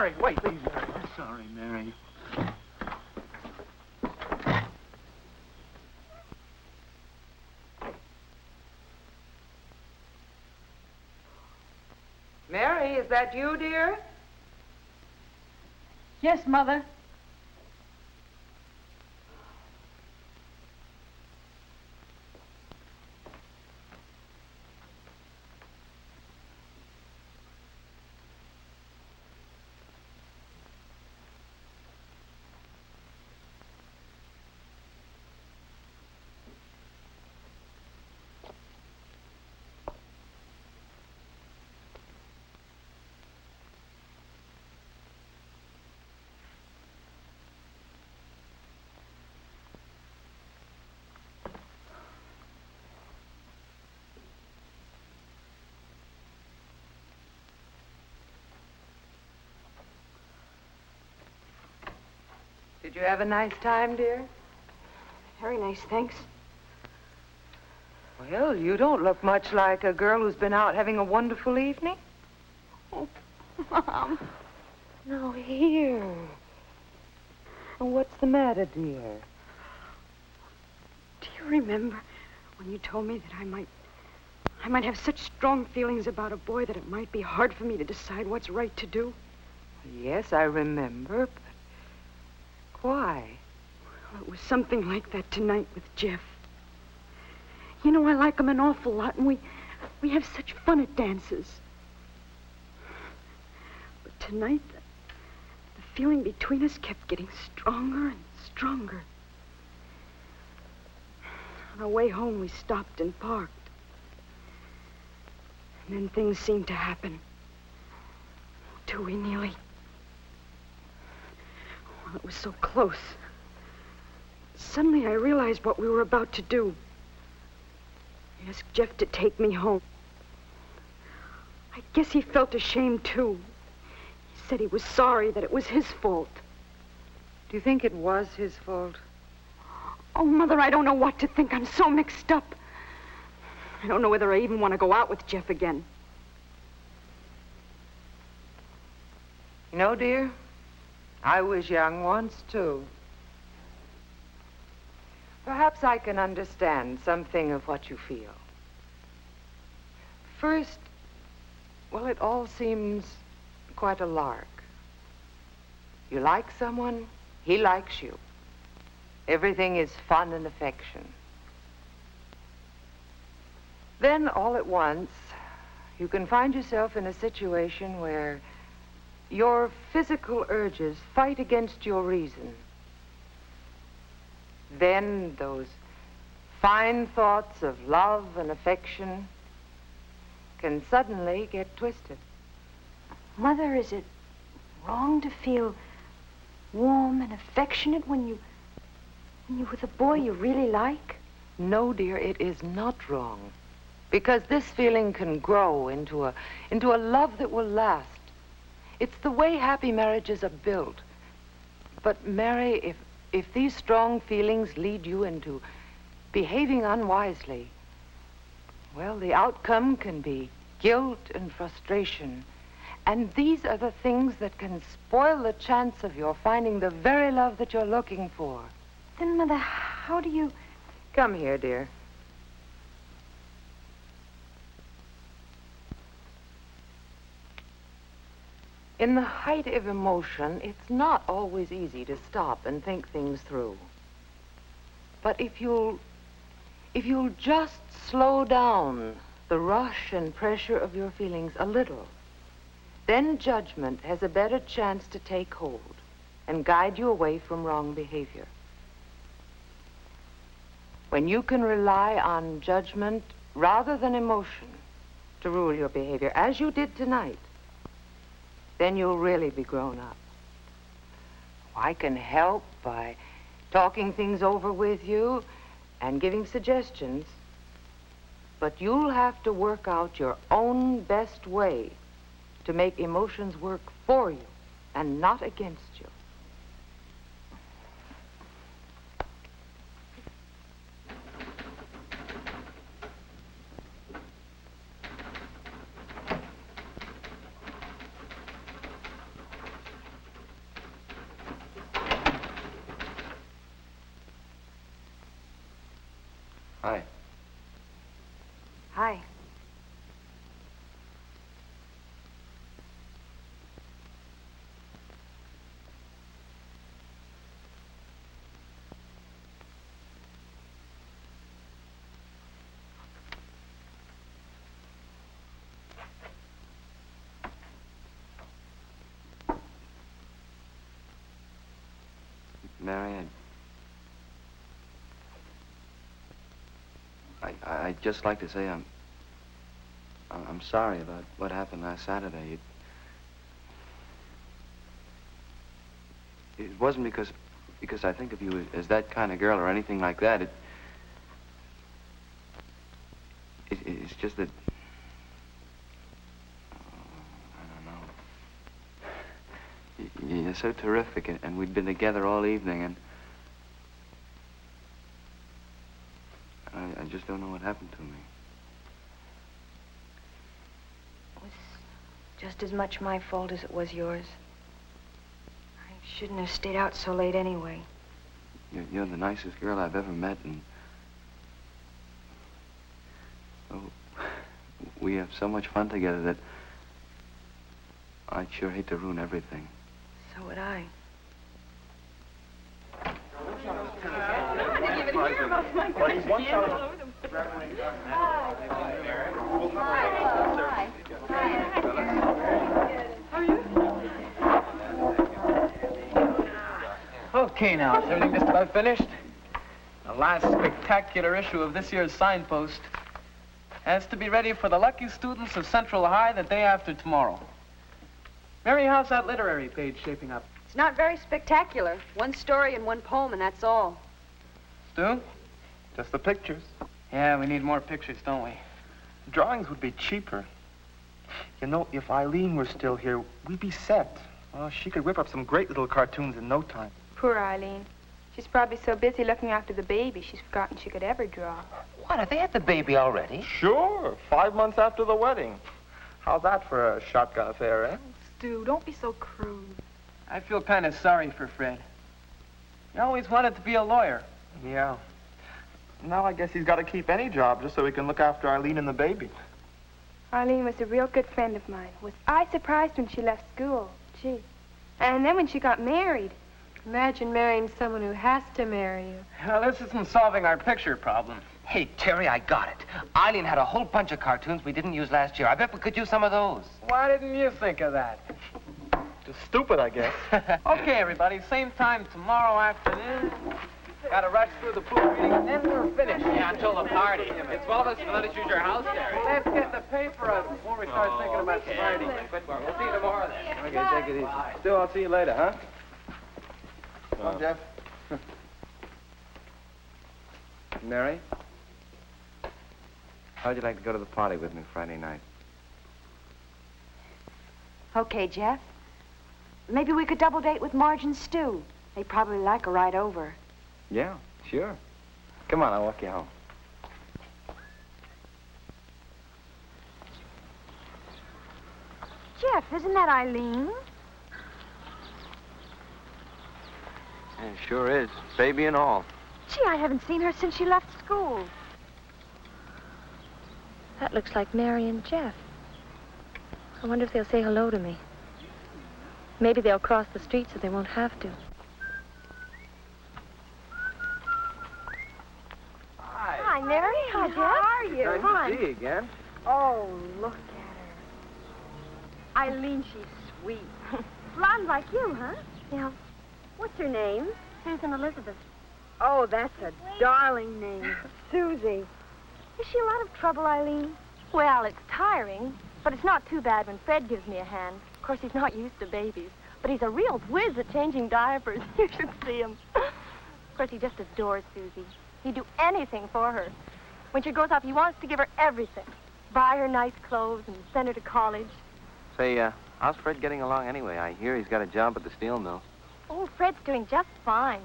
Mary, wait, please, Mary. I'm sorry, Mary. Mary, is that you, dear? Yes, Mother. Did you have a nice time, dear? Very nice, thanks. Well, you don't look much like a girl who's been out having a wonderful evening. Oh, Mom. No, here. Oh, what's the matter, dear? Do you remember when you told me that I might have such strong feelings about a boy that it might be hard for me to decide what's right to do? Yes, I remember, but why? Well, it was something like that tonight with Jeff. You know, I like him an awful lot, and we have such fun at dances. But tonight, the feeling between us kept getting stronger and stronger. On our way home, we stopped and parked. And then things seemed to happen. Too nearly. Well, it was so close. Suddenly, I realized what we were about to do. I asked Jeff to take me home. I guess he felt ashamed, too. He said he was sorry, that it was his fault. Do you think it was his fault? Oh, Mother, I don't know what to think. I'm so mixed up. I don't know whether I even want to go out with Jeff again. You know, dear, I was young once, too. Perhaps I can understand something of what you feel. First, well, it all seems quite a lark. You like someone, he likes you. Everything is fun and affection. Then, all at once, you can find yourself in a situation where your physical urges fight against your reason. Then those fine thoughts of love and affection can suddenly get twisted. Mother, is it wrong to feel warm and affectionate when you're with a boy you really like? No, dear, it is not wrong. Because this feeling can grow into a love that will last. It's the way happy marriages are built. But, Mary, if these strong feelings lead you into behaving unwisely, well, the outcome can be guilt and frustration. And these are the things that can spoil the chance of your finding the very love that you're looking for. Then, Mother, how do you... Come here, dear. In the height of emotion, it's not always easy to stop and think things through. But if you'll just slow down the rush and pressure of your feelings a little, then judgment has a better chance to take hold and guide you away from wrong behavior. When you can rely on judgment rather than emotion to rule your behavior, as you did tonight, then you'll really be grown up. I can help by talking things over with you and giving suggestions, but you'll have to work out your own best way to make emotions work for you and not against you. Hi. Hi. Mary, I'd just like to say I'm sorry about what happened last Saturday. It wasn't because I think of you as that kind of girl or anything like that. It's just that you're so terrific, and we'd been together all evening, and I just don't know what happened to me. It was just as much my fault as it was yours. I shouldn't have stayed out so late anyway. You're the nicest girl I've ever met, and we have so much fun together that I'd sure hate to ruin everything. So would I. Okay, now, is everything just about finished? The last spectacular issue of this year's Signpost has to be ready for the lucky students of Central High the day after tomorrow. Mary, how's that literary page shaping up? It's not very spectacular. One story and one poem, and that's all. Stu? Just the pictures. Yeah, we need more pictures, don't we? Drawings would be cheaper. You know, if Eileen were still here, we'd be set. Well, she could whip up some great little cartoons in no time. Poor Eileen. She's probably so busy looking after the baby, she's forgotten she could ever draw. What, have they had the baby already? Sure, 5 months after the wedding. How's that for a shotgun affair, eh? Stu, don't be so crude. I feel kind of sorry for Fred. He always wanted to be a lawyer. Yeah. Now I guess he's got to keep any job just so he can look after Eileen and the baby. Eileen was a real good friend of mine. Was I surprised when she left school? Gee. And then when she got married. Imagine marrying someone who has to marry you. Well, this isn't solving our picture problem. Hey, Terry, I got it. Eileen had a whole bunch of cartoons we didn't use last year. I bet we could use some of those. Why didn't you think of that? Just stupid, I guess. Okay, everybody, same time tomorrow afternoon. Gotta rush through the proof reading, and then we're finished. Yeah, until the party. It's one of us to let us use your house, Terry. Let's get the paper out before we start thinking about the party. We'll see you tomorrow, then. Okay, take it easy. Stu, I'll see you later, huh? Well, Jeff. Mary? How'd you like to go to the party with me Friday night? Okay, Jeff. Maybe we could double date with Marge and Stu. They'd probably like a ride over. Yeah, sure. Come on, I'll walk you home. Jeff, isn't that Eileen? Yeah, sure is. Baby and all. Gee, I haven't seen her since she left school. That looks like Mary and Jeff. I wonder if they'll say hello to me. Maybe they'll cross the street so they won't have to. Hi, Mary. Hi, Jeff. How are you? Nice to see you again. Oh, look at her. Eileen, she's sweet. Blonde like you, huh? Yeah, What's her name? Susan Elizabeth. Oh, that's a darling name. Susie. Is she a lot of trouble, Eileen? Well, it's tiring, but it's not too bad when Fred gives me a hand. Of course, he's not used to babies, but he's a real whiz at changing diapers. You should see him. Of course, he just adores Susie. He'd do anything for her. When she grows up, he wants to give her everything. Buy her nice clothes and send her to college. Say, how's Fred getting along anyway? I hear he's got a job at the steel mill. Oh, Fred's doing just fine.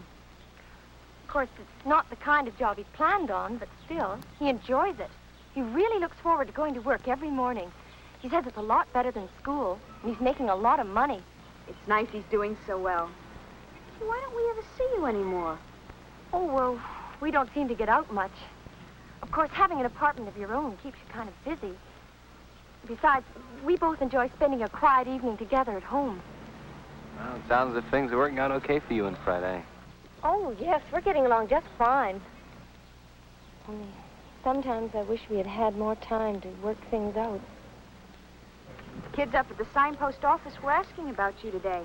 Of course, it's not the kind of job he'd planned on, but still, he enjoys it. He really looks forward to going to work every morning. He says it's a lot better than school, and he's making a lot of money. It's nice he's doing so well. Why don't we ever see you anymore? Oh, well, we don't seem to get out much. Of course, having an apartment of your own keeps you kind of busy. Besides, we both enjoy spending a quiet evening together at home. Well, it sounds as if things are working out okay for you and Fred, eh? Oh, yes, we're getting along just fine. Only sometimes I wish we had had more time to work things out. The kids up at the signpost office were asking about you today.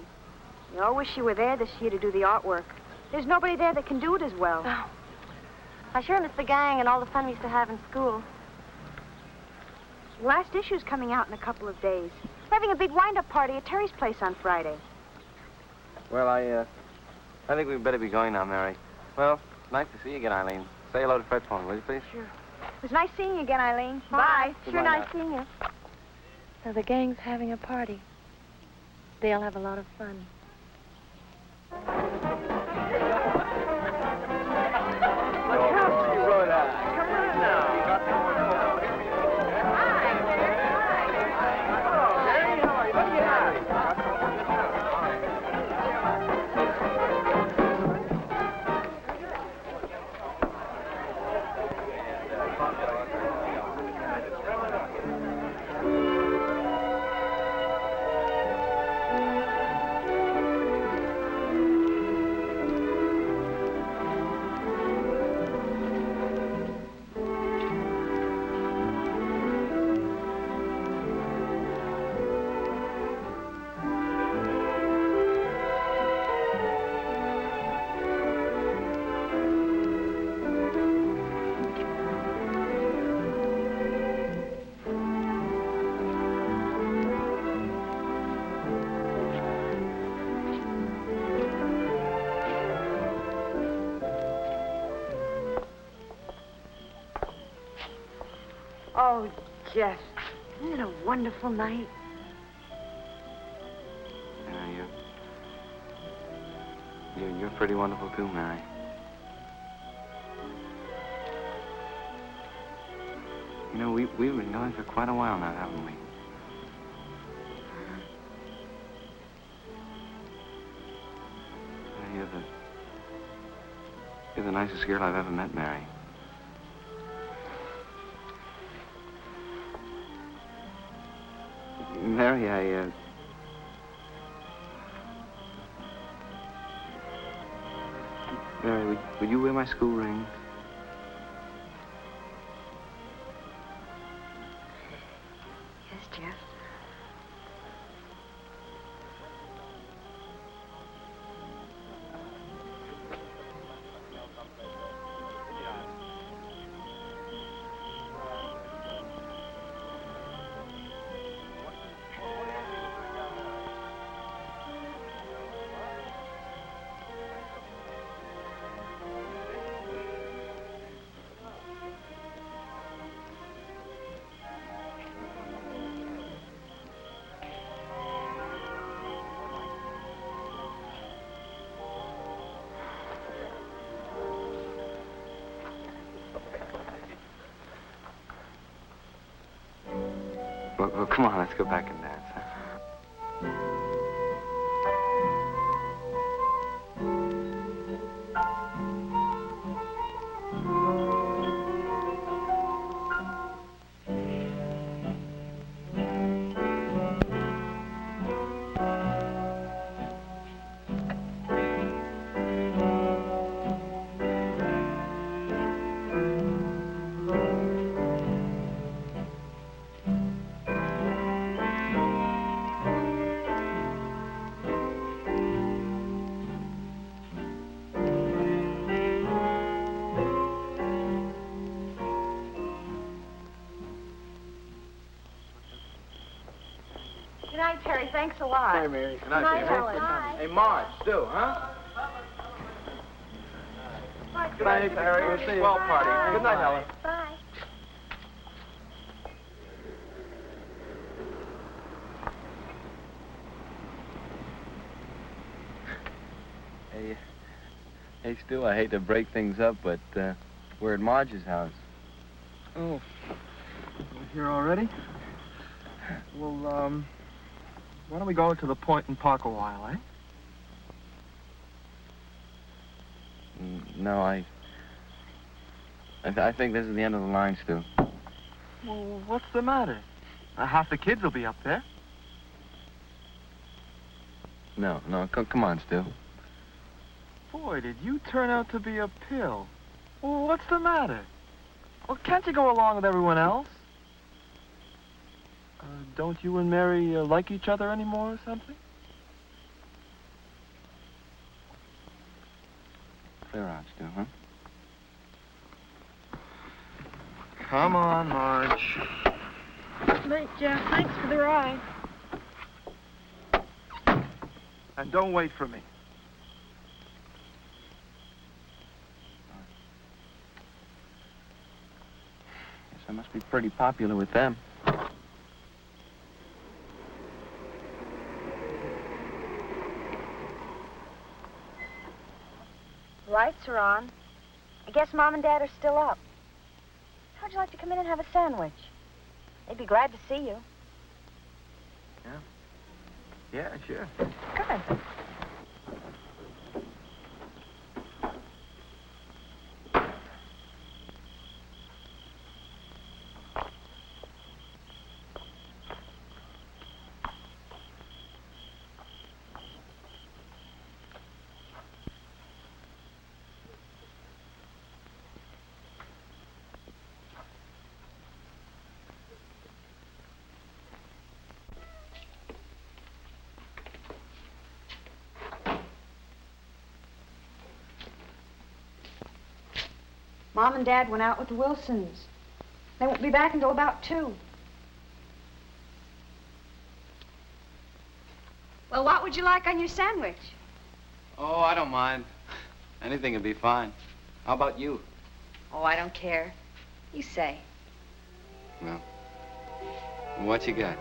They all wish you were there this year to do the artwork. There's nobody there that can do it as well. Oh, I sure miss the gang and all the fun we used to have in school. The last issue's coming out in a couple of days. We're having a big wind-up party at Terry's place on Friday. Well, I think we'd better be going now, Mary. Well, nice to see you again, Eileen. Say hello to Fred for me, will you, please? Sure. It was nice seeing you again, Eileen. Bye. Goodbye Sure nice now. seeing you. So the gang's having a party. They'll have a lot of fun. Oh, Jeff, isn't it a wonderful night? Yeah, you're pretty wonderful too, Mary. You know, we've been going for quite a while now, haven't we? Yeah, you're the nicest girl I've ever met, Mary. Mary, Mary, would you wear my school ring? Yes, Jeff. Well, come on, let's go back and dance, huh? Good night, Terry. Thanks a lot. Hey, Mary. Good night, Helen. Hey, Marge, Stu, huh? Good night, Harry. We'll see you. Swell party. Good night, Helen. Bye. Hey, Stu, I hate to break things up, but we're at Marge's house. Oh, we're here already? Well, why don't we go to the Point and park a while, eh? No, I think this is the end of the line, Stu. Well, what's the matter? Half the kids will be up there. No, come on, Stu. Boy, did you turn out to be a pill. Well, what's the matter? Well, can't you go along with everyone else? Don't you and Mary like each other anymore or something? Clear out, Stu, huh? Come on, Marge. Night, Jeff. Thanks for the ride. And don't wait for me. Guess I must be pretty popular with them. Lights are on. I guess Mom and Dad are still up. How'd you like to come in and have a sandwich? They'd be glad to see you. Yeah, sure. Good. Mom and Dad went out with the Wilsons. They won't be back until about 2. Well, what would you like on your sandwich? Oh, I don't mind. Anything would be fine. How about you? Oh, I don't care. You say. Well, what you got?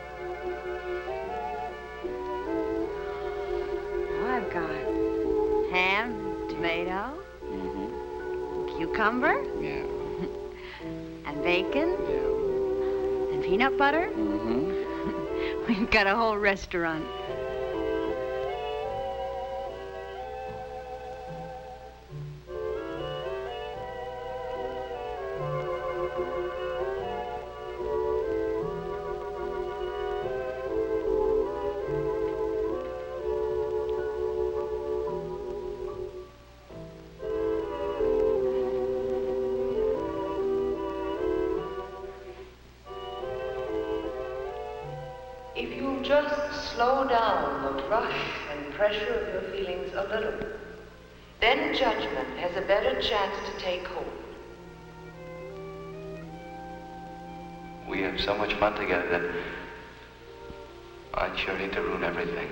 Oh, I've got ham, tomato, cucumber, Yeah. and bacon, Yeah. and peanut butter. We've got a whole restaurant. If you'll just slow down the rush and pressure of your feelings a little, then judgment has a better chance to take hold. We have so much fun together that I'd sure hate to ruin everything.